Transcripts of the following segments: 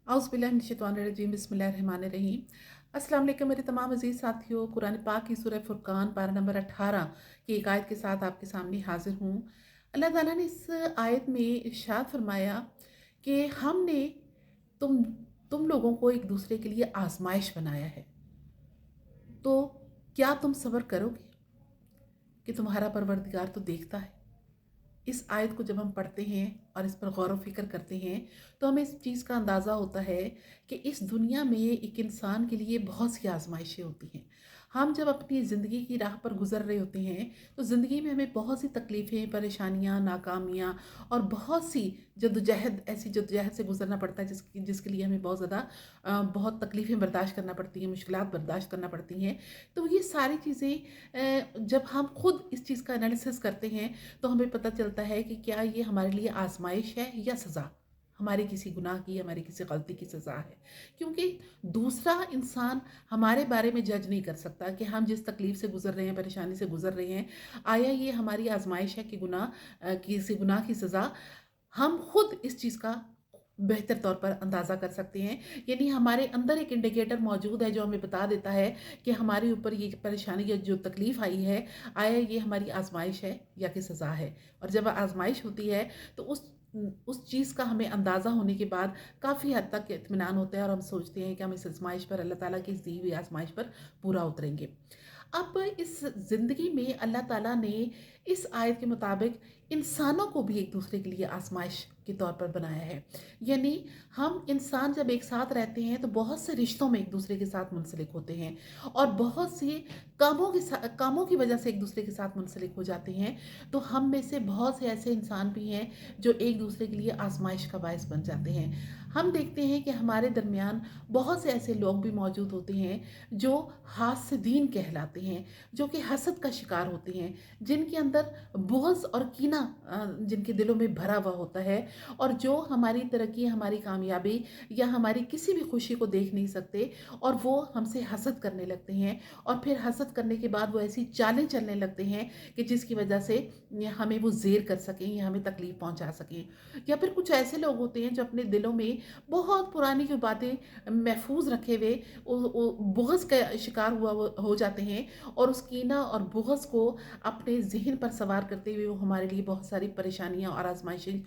औज़ुबिल्लाहिमिनश्शैतानिर्रजीम बिस्मिल्लाहिर्रहमानिर्रहीम। अस्सलाम वालेकुम मेरे तमाम अज़ीज़ साथियों। कुरान पाक की सूरह फुरकान पारा नंबर 18 की एक आयत के साथ आपके सामने हाजिर हूँ। अल्लाह ताला ने इस आयत में इरशाद फरमाया कि हमने तुम तुम लोगों को एक दूसरे के लिए आजमाइश बनाया है, तो क्या तुम सब्र करोगे कि तुम्हारा परवरदिगार तो देखता है। इस आयत को जब हम पढ़ते हैं और इस पर गौर व फिक्र करते हैं तो हमें इस चीज़ का अंदाज़ा होता है कि इस दुनिया में एक इंसान के लिए बहुत सी आजमाइशें होती हैं। हम जब अपनी ज़िंदगी की राह पर गुज़र रहे होते हैं तो ज़िंदगी में हमें बहुत सी तकलीफ़ें, परेशानियाँ, नाकामियाँ और बहुत सी जद्दोजहद, ऐसी जद्दोजहद से गुज़रना पड़ता है जिसके जिसके लिए हमें बहुत ज़्यादा बहुत तकलीफ़ें बर्दाश्त करना पड़ती हैं, मुश्किलात बर्दाश्त करना पड़ती हैं। तो ये सारी चीज़ें जब हम खुद इस चीज़ का एनालिसिस करते हैं तो हमें पता चलता है कि क्या ये हमारे लिए आजमाइश है या सज़ा, हमारे किसी गुनाह की, हमारी किसी गलती की सज़ा है। क्योंकि दूसरा इंसान हमारे बारे में जज नहीं कर सकता कि हम जिस तकलीफ़ से गुज़र रहे हैं, परेशानी से गुज़र रहे हैं, आया ये हमारी आजमाइश है कि किसी गुनाह की सज़ा। हम खुद इस चीज़ का बेहतर तौर पर अंदाज़ा कर सकते हैं। यानी हमारे अंदर एक इंडिकेटर मौजूद है जो हमें बता देता है कि हमारे ऊपर ये परेशानी या जो तकलीफ़ आई है, आया ये हमारी आजमाइश है या कि सज़ा है। और जब आजमाइश होती है तो उस चीज़ का हमें अंदाज़ा होने के बाद काफ़ी हद तक इत्मीनान होता है और हम सोचते हैं कि हम इस आजमाइश पर, अल्लाह ताला की इस दी हुई आजमाइश पर पूरा उतरेंगे। अब इस ज़िंदगी में अल्लाह ताला ने इस आयत के मुताबिक इंसानों को भी एक दूसरे के लिए आजमाइश के तौर पर बनाया है। यानी हम इंसान जब एक साथ रहते हैं तो बहुत से रिश्तों में एक दूसरे के साथ मुंसलिक होते हैं और बहुत से कामों की वजह से एक दूसरे के साथ मुंसलिक हो जाते हैं। तो हम में से बहुत से ऐसे इंसान भी हैं जो एक दूसरे के लिए आजमाइश का बायस बन जाते हैं। हम देखते हैं कि हमारे दरमियान बहुत से ऐसे लोग भी मौजूद होते हैं जो हासिदीन कहलाते हैं, जो कि हसद का शिकार होते हैं, जिनके अंदर बुग़्ज़ और कीना जिनके दिलों में भरा हुआ होता है और जो हमारी तरक्की, हमारी कामयाबी या हमारी किसी भी खुशी को देख नहीं सकते और वो हमसे हसद करने लगते हैं। और फिर हसद करने के बाद वो ऐसी चालें चलने लगते हैं कि जिसकी वजह से हमें वो ज़ेर कर सकें या हमें तकलीफ़ पहुंचा सकें। या फिर कुछ ऐसे लोग होते हैं जो अपने दिलों में बहुत पुरानी जो बातें महफूज रखे हुए बुग़्ज़ का शिकार हो जाते हैं और उस कीना और बुग़्ज़ को अपने ज़हन पर सवार करते हुए वो हमारे लिए बहुत सारी परेशानियाँ और आजमाइशें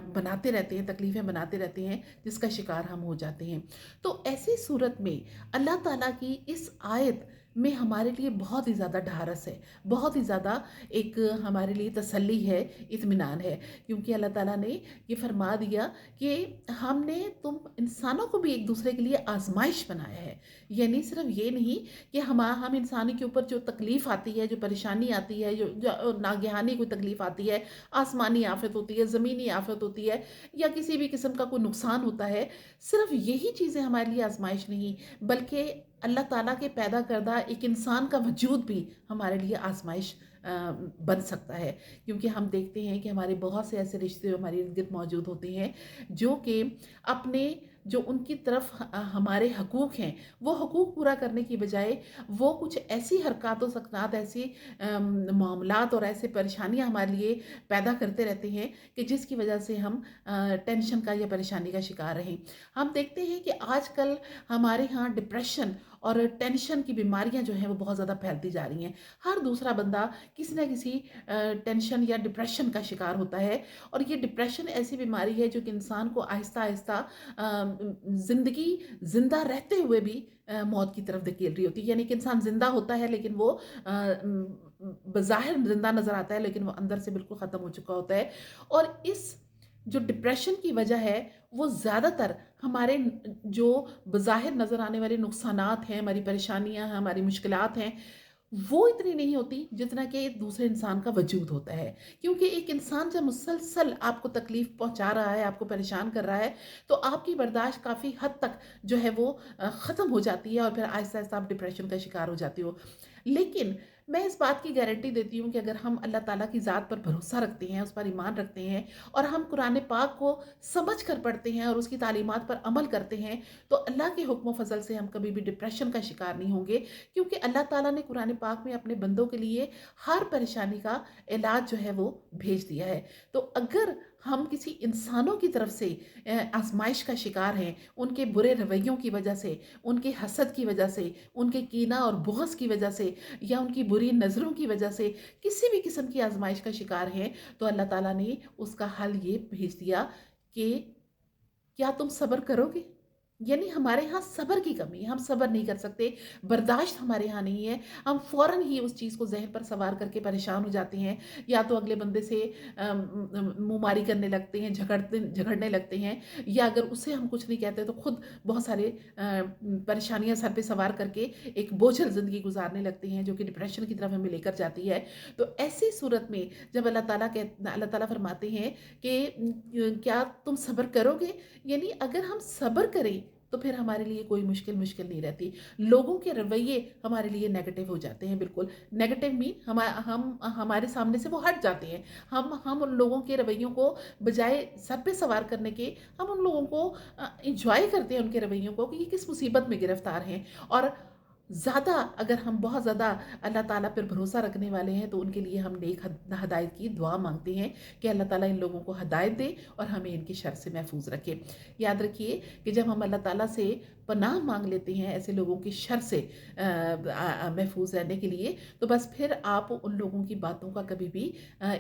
बनाते रहते हैं, तकलीफ़ें बनाते रहते हैं, जिसका शिकार हम हो जाते हैं। तो ऐसी सूरत में अल्लाह ताला की इस आयत में हमारे लिए बहुत ही ज़्यादा ढारस है, बहुत ही ज़्यादा एक हमारे लिए तसल्ली है, इत्मीनान है। क्योंकि अल्लाह ताला ने ये फरमा दिया कि हमने तुम इंसानों को भी एक दूसरे के लिए आजमाइश बनाया है। यानी सिर्फ ये नहीं कि हम इंसानी के ऊपर जो तकलीफ़ आती है, जो परेशानी आती है, जो नागहानी कोई तकलीफ़ आती है, आसमानी आफ़त होती है, ज़मीनी आफ़त होती है या किसी भी किस्म का कोई नुकसान होता है, सिर्फ यही चीज़ें हमारे लिए आजमाइश नहीं, बल्कि अल्लाह ताला के पैदा करदा एक इंसान का वजूद भी हमारे लिए आजमाइश बन सकता है। क्योंकि हम देखते हैं कि हमारे बहुत से ऐसे रिश्ते हमारे इर्द गिर्द मौजूद होते हैं जो कि अपने जो उनकी तरफ हमारे हकूक़ हैं, वो हकूक़ पूरा करने की बजाय वो कुछ ऐसी हरकत व सकनात, ऐसी मामलात और ऐसे परेशानियाँ हमारे लिए पैदा करते रहते हैं कि जिसकी वजह से हम टेंशन का या परेशानी का शिकार रहें। हम देखते हैं कि आजकल हमारे यहाँ डिप्रेशन और टेंशन की बीमारियाँ जो हैं वो बहुत ज़्यादा फैलती जा रही हैं। हर दूसरा बंदा किसी न किसी टेंशन या डिप्रेशन का शिकार होता है और ये डिप्रेशन ऐसी बीमारी है जो कि इंसान को आहिस्ता-आहिस्ता ज़िंदगी ज़िंदा रहते हुए भी मौत की तरफ धकेल रही होती है। यानी कि इंसान ज़िंदा होता है लेकिन वो बज़ाहिर ज़िंदा नज़र आता है लेकिन वो अंदर से बिल्कुल ख़त्म हो चुका होता है। और इस जो डिप्रेशन की वजह है वो ज़्यादातर हमारे जो बज़ाहिर नज़र आने वाले नुकसानात हैं, हमारी परेशानियाँ हैं, हमारी मुश्किलात हैं, वो इतनी नहीं होती जितना कि दूसरे इंसान का वजूद होता है। क्योंकि एक इंसान जब मुसलसल आपको तकलीफ़ पहुँचा रहा है, आपको परेशान कर रहा है, तो आपकी बर्दाश्त काफ़ी हद तक जो है वो ख़त्म हो जाती है और फिर आहिस्ता-आहिस्ता आप डिप्रेशन का शिकार हो जाते हो। लेकिन मैं इस बात की गारंटी देती हूँ कि अगर हम अल्लाह ताला की ज़ात पर भरोसा रखते हैं, उस पर ईमान रखते हैं और हम कुरान पाक को समझ कर पढ़ते हैं और उसकी तालीमात पर अमल करते हैं, तो अल्लाह के हुक्म फ़ज़ल से हम कभी भी डिप्रेशन का शिकार नहीं होंगे। क्योंकि अल्लाह ताला ने कुरान पाक में अपने बंदों के लिए हर परेशानी का इलाज जो है वो भेज दिया है। तो अगर हम किसी इंसानों की तरफ से आजमाइश का शिकार हैं, उनके बुरे रवैयों की वजह से, उनके हसद की वजह से, उनके कीना और बुग़्ज़ की वजह से, या उनकी बुरी नज़रों की वजह से किसी भी किस्म की आजमाइश का शिकार हैं, तो अल्लाह ताला ने उसका हल ये भेज दिया कि क्या तुम सब्र करोगे? यानी हमारे यहाँ सब्र की कमी है, हम सब्र नहीं कर सकते, बर्दाश्त हमारे यहाँ नहीं है। हम फ़ौरन ही उस चीज़ को ज़हन पर सवार करके परेशान हो जाते हैं, या तो अगले बंदे से मुँहमारी करने लगते हैं, झगड़ने लगते हैं, या अगर उससे हम कुछ नहीं कहते तो खुद बहुत सारे परेशानियाँ सर पे सवार करके एक बोझिल ज़िंदगी गुज़ारने लगते हैं, जो कि डिप्रेशन की तरफ हमें लेकर जाती है। तो ऐसी सूरत में जब अल्लाह ताला फरमाते हैं कि क्या तुम सब्र करोगे? यानी अगर हम सब्र करें तो फिर हमारे लिए कोई मुश्किल नहीं रहती। लोगों के रवैये हमारे लिए नेगेटिव हो जाते हैं, बिल्कुल नेगेटिव मीन हम हमारे सामने से वो हट जाते हैं। हम उन लोगों के रवैयों को बजाय सर पे सवार करने के, हम उन लोगों को एंजॉय करते हैं उनके रवैयों को कि ये किस मुसीबत में गिरफ्तार हैं। और ज़्यादा अगर हम बहुत ज़्यादा अल्लाह ताला पर भरोसा रखने वाले हैं तो उनके लिए हम नेक हदायत की दुआ मांगते हैं कि अल्लाह ताला इन लोगों को हदायत दे और हमें इनकी शर से महफूज रखे। याद रखिए कि जब हम अल्लाह ताला से पनाह मांग लेते हैं ऐसे लोगों की शर से महफूज रहने के लिए, तो बस फिर आप उन लोगों की बातों का कभी भी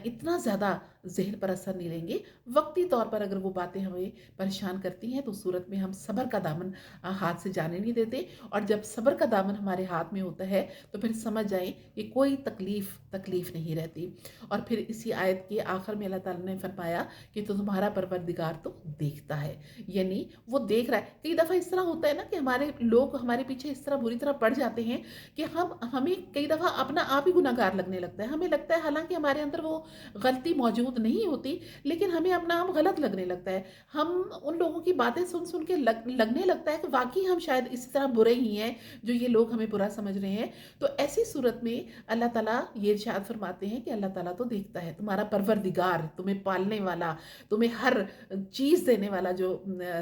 इतना ज़्यादा ज़हन पर असर नहीं लेंगे। वक्ती तौर पर अगर वो बातें हमें परेशान करती हैं तो उस सूरत में हम सब्र का दामन हाथ से जाने नहीं देते, और जब सब्र का दामन हमारे हाथ में होता है तो फिर समझ जाएं कि कोई तकलीफ नहीं रहती। और फिर इसी आयत के आखिर में अल्लाह ताला ने फरमाया कि तो तुम्हारा परवरदिगार तो देखता है, यानी वो देख रहा है। कई दफ़ा इस तरह होता है ना कि हमारे लोग हमारे पीछे इस तरह बुरी तरह पड़ जाते हैं कि हमें कई दफ़ा अपना आप ही गुनहगार लगने लगता है। हमें लगता है हालांकि हमारे अंदर वो गलती मौजूद नहीं होती, लेकिन हमें अपना आप गलत लगने लगता है। हम उन लोगों की बातें सुन के लगने लगता है कि वाकई हम शायद इसी तरह बुरे ही हैं जो ये लोग हमें बुरा समझ रहे हैं। तो ऐसी सूरत में अल्लाह ताला ये इरशाद फरमाते हैं कि अल्लाह ताला तो देखता है, तुम्हारा परवरदिगार, तुम्हें पालने वाला, तुम्हें हर चीज़ देने वाला जो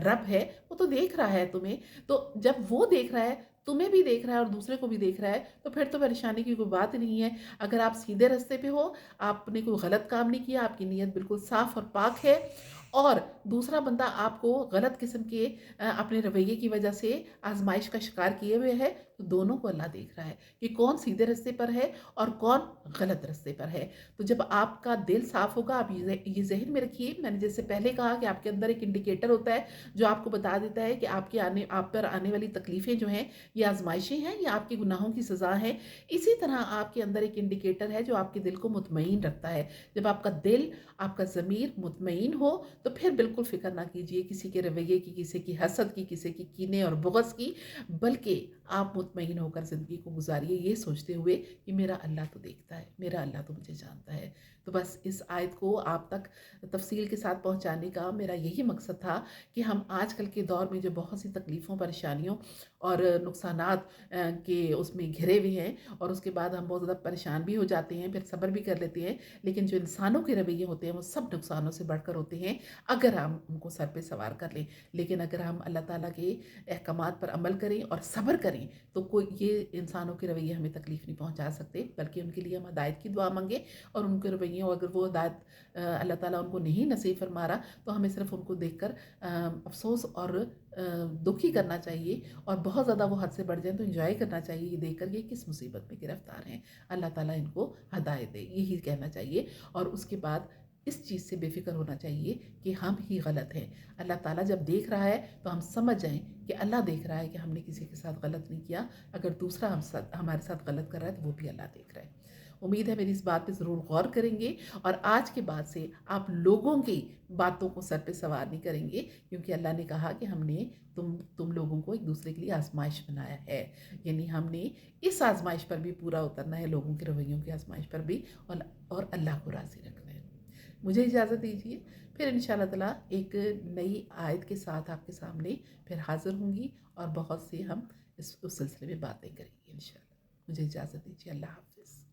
रब है, वो तो देख रहा है तुम्हें। तो जब वो देख रहा है, तुम्हें भी देख रहा है और दूसरे को भी देख रहा है, तो फिर तो परेशानी की कोई बात नहीं है। अगर आप सीधे रास्ते पे हो, आपने कोई गलत काम नहीं किया, आपकी नीयत बिल्कुल साफ और पाक है, और दूसरा बंदा आपको गलत किस्म के अपने रवैये की वजह से आजमाइश का शिकार किए हुए है, तो दोनों को अल्लाह देख रहा है कि कौन सीधे रास्ते पर है और कौन गलत रास्ते पर है। तो जब आपका दिल साफ होगा, आप ये ज़हन में रखिए, मैंने जैसे पहले कहा कि आपके अंदर एक इंडिकेटर होता है जो आपको बता देता है कि आप पर आने वाली तकलीफ़ें जो हैं ये आजमाइशें हैं या आपके गुनाहों की सज़ा है। इसी तरह आपके अंदर एक इंडिकेटर है जो आपके दिल को मुतमईन रखता है। जब आपका दिल, आपका ज़मीर मुतमईन हो तो फिर बिल्कुल फ़िक्र ना कीजिए किसी के रवैये की, किसी की हसद की, किसी की कीने और बुग़्ज़ की, बल्कि आप मुतमईन होकर ज़िंदगी को गुजारिए ये सोचते हुए कि मेरा अल्लाह तो देखता है, मेरा अल्लाह तो मुझे जानता है। तो बस इस आयत को आप तक तफसील के साथ पहुंचाने का मेरा यही मकसद था कि हम आजकल के दौर में जो बहुत सी तकलीफ़ों, परेशानियों और नुकसानात के उसमें घिरे हुए हैं, और उसके बाद हम बहुत ज़्यादा परेशान भी हो जाते हैं, फिर सब्र भी कर लेते हैं, लेकिन जो इंसानों के रवैये होते हैं वो सब नुकसानों से बढ़कर होते हैं अगर हम उनको सर पे सवार कर लें। लेकिन अगर हम अल्लाह ताला के अहकामात पर अमल करें और सब्र करें तो कोई ये इंसानों के रवैये हमें तकलीफ़ नहीं पहुंचा सकते, बल्कि उनके लिए हम हदायत की दुआ मांगे। और उनके रवैयों, अगर वो हदायत अल्लाह ताला उनको नहीं नसीब फरमा रहा तो हमें सिर्फ उनको देखकर अफसोस और दुखी करना चाहिए, और बहुत ज़्यादा वो हद से बढ़ जाए तो एंजॉय करना चाहिए ये देख कर कि किस मुसीबत में गिरफ्तार हैं। अल्लाह ताला इनको हदायत दे, यही कहना चाहिए। और उसके बाद इस चीज़ से बेफिक्र होना चाहिए कि हम ही गलत हैं। अल्लाह ताला जब देख रहा है तो हम समझ जाएं कि अल्लाह देख रहा है कि हमने किसी के साथ गलत नहीं किया। अगर दूसरा हमारे साथ गलत कर रहा है तो वो भी अल्लाह देख रहा है। उम्मीद है मेरी इस बात पे ज़रूर गौर करेंगे, और आज के बाद से आप लोगों की बातों को सर पे सवार नहीं करेंगे, क्योंकि अल्लाह ने कहा कि हमने तुम लोगों को एक दूसरे के लिए आजमाइश बनाया है। यानी हमने इस आजमाइश पर भी पूरा उतरना है, लोगों के रवैयों की आजमाइश पर भी, और अल्लाह को राज़ी रखना है। मुझे इजाज़त दीजिए, फिर इंशाअल्लाह ताला एक नई आयत के साथ आपके सामने फिर हाज़िर होंगी, और बहुत सी हम उस सिलसिले में बातें करेंगे इंशाअल्लाह। मुझे इजाज़त दीजिए। अल्लाह हाफ़िज़।